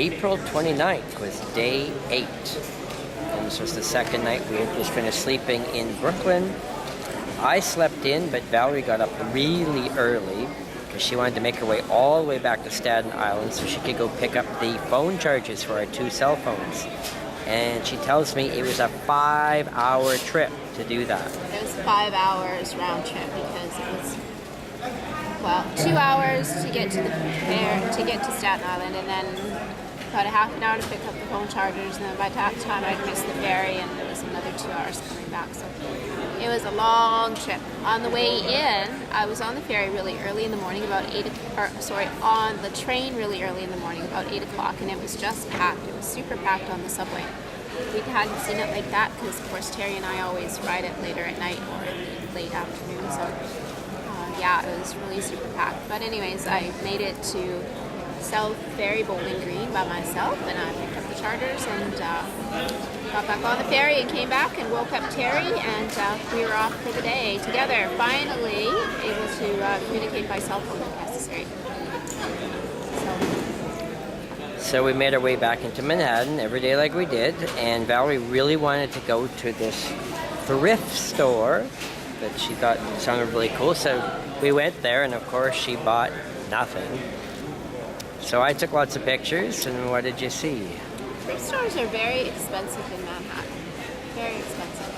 April 29th was day 8. And this was the second night. We had just finished sleeping in Brooklyn. I slept in, but Valerie got up really early because she wanted to make her way all the way back to Staten Island so she could go pick up the phone charges for our 2 cell phones. And she tells me it was a 5-hour trip to do that. It was 5 hours round trip because it was, 2 hours to get to the fair, to get to Staten Island, and then about a half an hour to pick up the phone chargers, and then by that time I'd missed the ferry, and there was another 2 hours coming back. So it was a long trip. On the way in, I was on the ferry really early in the morning, on the train really early in the morning, about 8 o'clock, and it was just packed. It was super packed on the subway. We hadn't seen it like that because, of course, Terry and I always ride it later at night or in the late afternoon. So, it was really super packed. But anyways, I made it to South Ferry Bowling Green by myself, and I picked up the charters and got back on the ferry and came back and woke up Terry, and we were off for the day together. Finally able to communicate by cell phone if necessary. So we made our way back into Manhattan every day like we did, and Valerie really wanted to go to this thrift store that she thought sounded really cool. So we went there, and of course she bought nothing. So I took lots of pictures, and what did you see? Thrift stores are very expensive in Manhattan. Very expensive.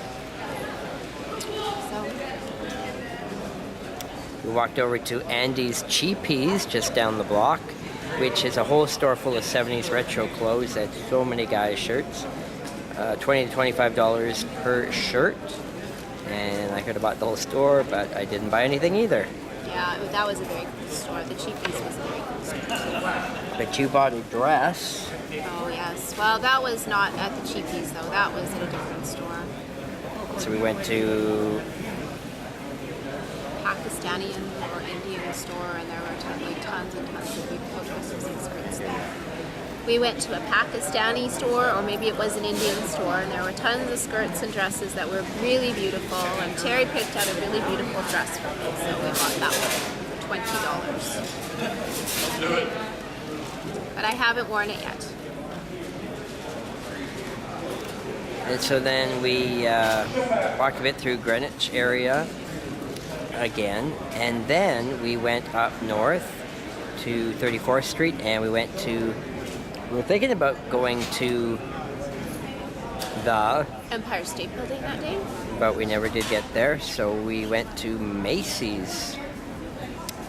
So we walked over to Andy's Cheapies just down the block, which is a whole store full of 70s retro clothes and so many guys' shirts. $20 to $25 per shirt. And I could have bought the whole store, but I didn't buy anything either. Yeah, that was a very cool store. The Cheapies was a very cool store. But you bought a dress. Oh, yes. Well, that was not at the Cheapies, though. That was at a different store. So we went to Pakistani or Indian store, and there were tons and tons of beautiful dresses and skirts there. We went to a Pakistani store, or maybe it was an Indian store, and there were tons of skirts and dresses that were really beautiful, and Terry picked out a really beautiful dress for me, so we bought that one for $20. But I haven't worn it yet. And so then we walked a bit through Greenwich area again, and then we went up north to 34th Street, and we were thinking about going to the Empire State Building that day, but we never did get there, so we went to Macy's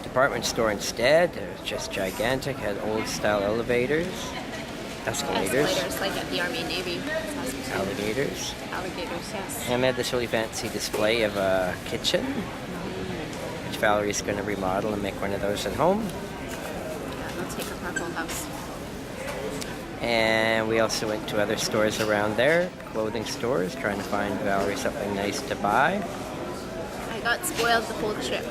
department store instead. It was just gigantic, had old style escalators like at the Army and Navy. Alligators, yes. And they had this really fancy display of a kitchen, which Valerie's going to remodel and make one of those at home. Yeah, let's take up our whole house. And we also went to other stores around there, clothing stores, trying to find Valerie something nice to buy. I got spoiled the whole trip.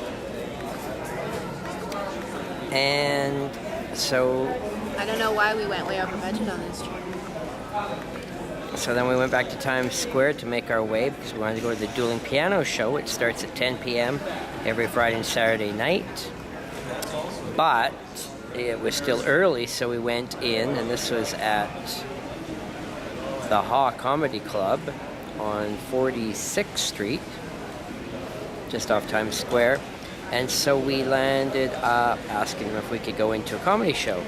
And so I don't know why we went way over budget on this trip. So then we went back to Times Square to make our way because we wanted to go to the Dueling Piano Show, which starts at 10 p.m. every Friday and Saturday night. But it was still early, so we went in, and this was at the Ha Comedy Club on 46th Street, just off Times Square. And so we landed up asking them if we could go into a comedy show.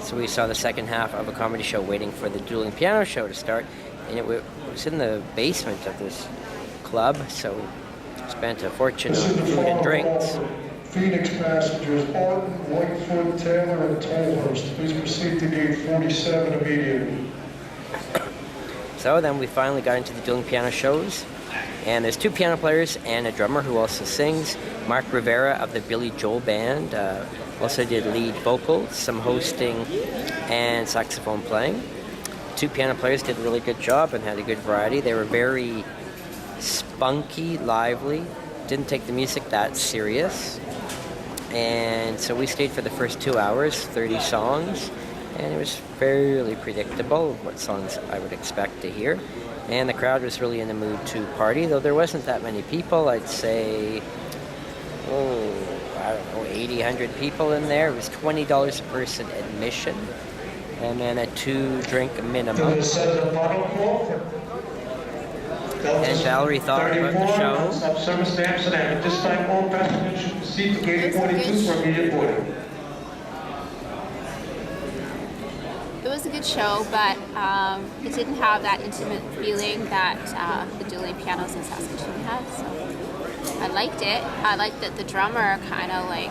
So we saw the second half of a comedy show waiting for the Dueling Piano Show to start, and it was in the basement of this club, so we spent a fortune on food and drinks. Phoenix passengers Barton, Lightfoot, Taylor, and Tolhurst. Please proceed to gate 47 immediately. So then we finally got into the Dueling Piano Shows, and there's 2 piano players and a drummer who also sings. Mark Rivera of the Billy Joel Band also did lead vocals, some hosting, and saxophone playing. 2 piano players did a really good job and had a good variety. They were very spunky, lively, didn't take the music that serious. And so we stayed for the first 2 hours, 30 songs, and it was fairly predictable what songs I would expect to hear. And the crowd was really in the mood to party, though there wasn't that many people. I'd say, 80, 100 people in there. It was $20 a person admission. and then a 2-drink minimum. To the center bottom floor. And Valerie thought about the show. Stop service to Amsterdam. At this time, all passengers should proceed to gate 42 for immediate boarding. It was a good show, but it didn't have that intimate feeling that the dueling pianos in Saskatoon had. So I liked it. I liked that the drummer kind of like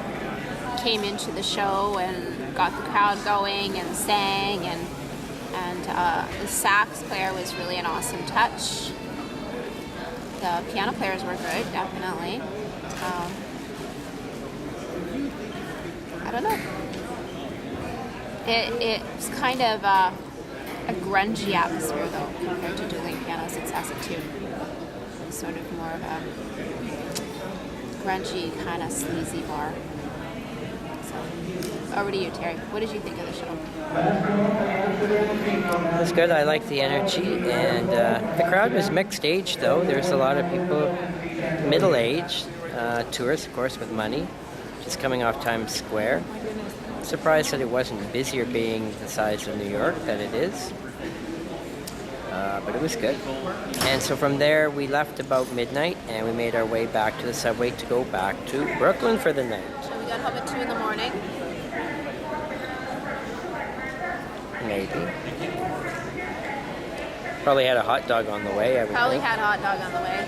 came into the show and got the crowd going and sang, and the sax player was really an awesome touch. The piano players were good, definitely. I don't know. It's kind of a grungy atmosphere, though, compared to dueling pianos in Saskatoon. It's sort of more of a grungy, kind of sleazy bar. So, over to you, Terry. What did you think of the show? It was good. I liked the energy, and the crowd was mixed age, though. There's a lot of people middle-aged, tourists, of course, with money, just coming off Times Square. Surprised that it wasn't busier, being the size of New York that it is, but it was good. And so from there we left about midnight, and we made our way back to the subway to go back to Brooklyn for the night. So we got home at 2 in the morning. Maybe. Probably had a hot dog on the way, I would Probably think. had a hot dog on the way.